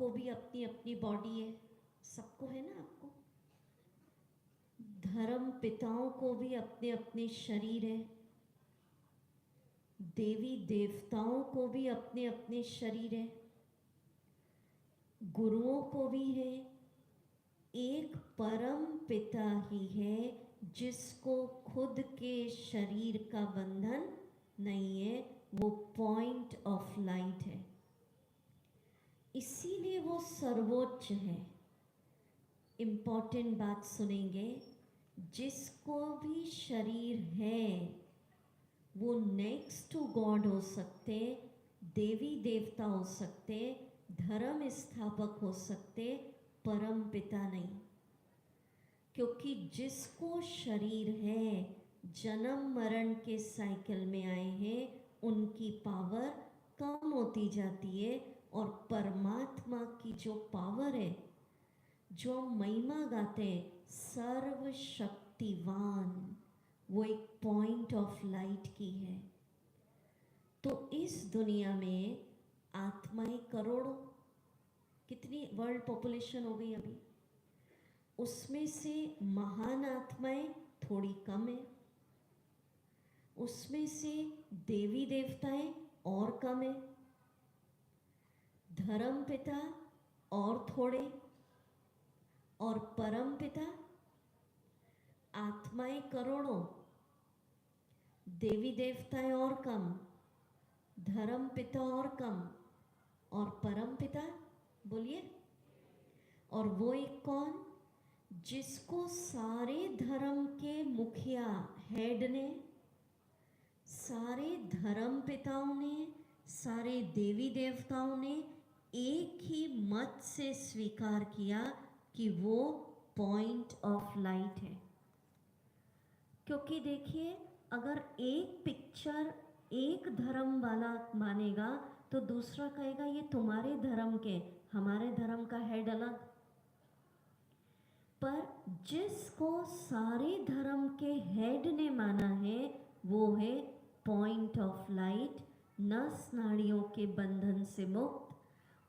को भी अपनी अपनी बॉडी है, सबको है ना आपको। धर्म पिताओं को भी अपने अपने शरीर है, देवी देवताओं को भी अपने अपने शरीर है, गुरुओं को भी है। एक परम पिता ही है जिसको खुद के शरीर का बंधन नहीं है, वो पॉइंट ऑफ लाइट है, इसीलिए वो सर्वोच्च है। इम्पॉर्टेंट बात सुनेंगे, जिसको भी शरीर है वो नेक्स्ट टू गॉड हो सकते, देवी देवता हो सकते, धर्म स्थापक हो सकते, परम पिता नहीं। क्योंकि जिसको शरीर है, जन्म मरण के साइकिल में आए हैं, उनकी पावर कम होती जाती है, और परमात्मा की जो पावर है, जो महिमा गाते हैं सर्वशक्तिवान, वो एक पॉइंट ऑफ लाइट की है। तो इस दुनिया में आत्माएं करोड़ों, कितनी वर्ल्ड पॉपुलेशन हो गई अभी, उसमें से महान आत्माएं थोड़ी कम है, उसमें से देवी देवताएं और कम है, धर्म पिता और थोड़े, और परम पिता। आत्माएं करोड़ों, देवी देवताएं और कम, धर्म पिता और कम, और परम पिता बोलिए। और वो एक कौन, जिसको सारे धर्म के मुखिया हेड ने, सारे धर्म पिताओं ने, सारे देवी देवताओं ने एक ही मत से स्वीकार किया कि वो पॉइंट ऑफ लाइट है। क्योंकि देखिए, अगर एक पिक्चर एक धर्म वाला मानेगा तो दूसरा कहेगा ये तुम्हारे धर्म के, हमारे धर्म का हेड अलग। पर जिसको सारे धर्म के हेड ने माना है वो है पॉइंट ऑफ लाइट, नस नाड़ियों के बंधन से मुक्त।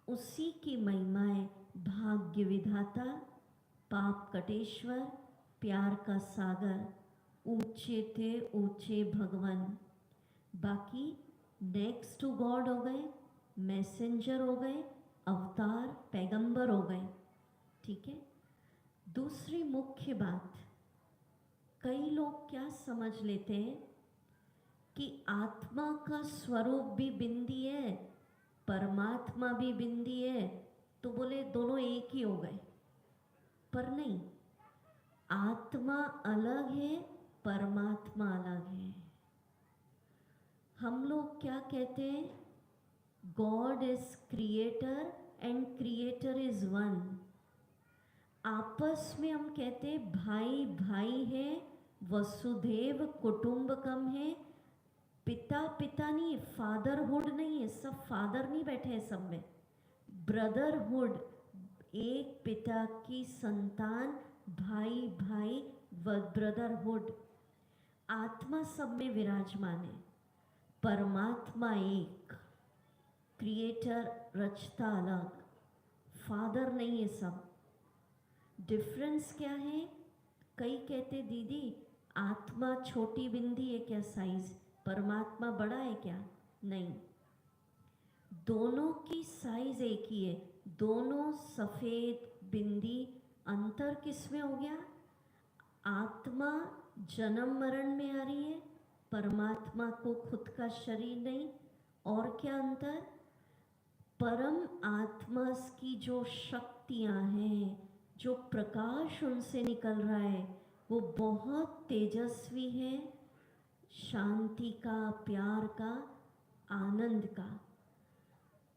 उसी की महिमाएं भाग्य विधाता, पाप कटेश्वर, प्यार का सागर, ऊंचे थे ऊंचे भगवान। बाकी नेक्स्ट टू गॉड हो गए, मैसेंजर हो गए, अवतार पैगंबर हो गए। ठीक है। दूसरी मुख्य बात, कई लोग क्या समझ लेते हैं कि आत्मा का स्वरूप भी बिंदी है, परमात्मा भी बिंदी है, तो बोले दोनों एक ही हो गए। पर नहीं, आत्मा अलग है, परमात्मा अलग है। हम लोग क्या कहते हैं, God is creator and creator is one. आपस में हम कहते हैं भाई भाई है, वसुधैव कुटुंबकम है। पिता पिता नहीं, फादरहुड नहीं है, सब फादर नहीं बैठे हैं सब में, ब्रदरहुड, एक पिता की संतान, भाई भाई, ब्रदरहुड। आत्मा सब में विराजमान है, परमात्मा एक, क्रिएटर रचता अलग, फादर नहीं है सब। डिफरेंस क्या है, कई कहते दीदी आत्मा छोटी बिंदी है क्या साइज, परमात्मा बड़ा है क्या? नहीं, दोनों की साइज एक ही है, दोनों सफेद बिंदी। अंतर किसमें हो गया, आत्मा जन्म मरण में आ रही है, परमात्मा को खुद का शरीर नहीं। और क्या अंतर, परम आत्मा की जो शक्तियां हैं, जो प्रकाश उनसे निकल रहा है, वो बहुत तेजस्वी है, शांति का, प्यार का, आनंद का।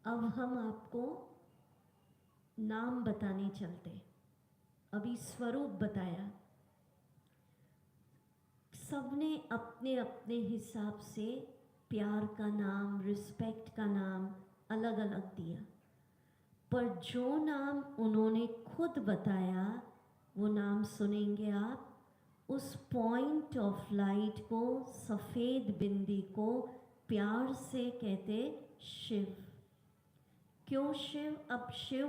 अब हम आपको नाम बताने चलते, अभी स्वरूप बताया, सबने अपने अपने हिसाब से प्यार का नाम, रिस्पेक्ट का नाम अलग अलग दिया, पर जो नाम उन्होंने खुद बताया वो नाम सुनेंगे आप। उस पॉइंट ऑफ लाइट को, सफ़ेद बिंदी को प्यार से कहते शिव। क्यों शिव? अब शिव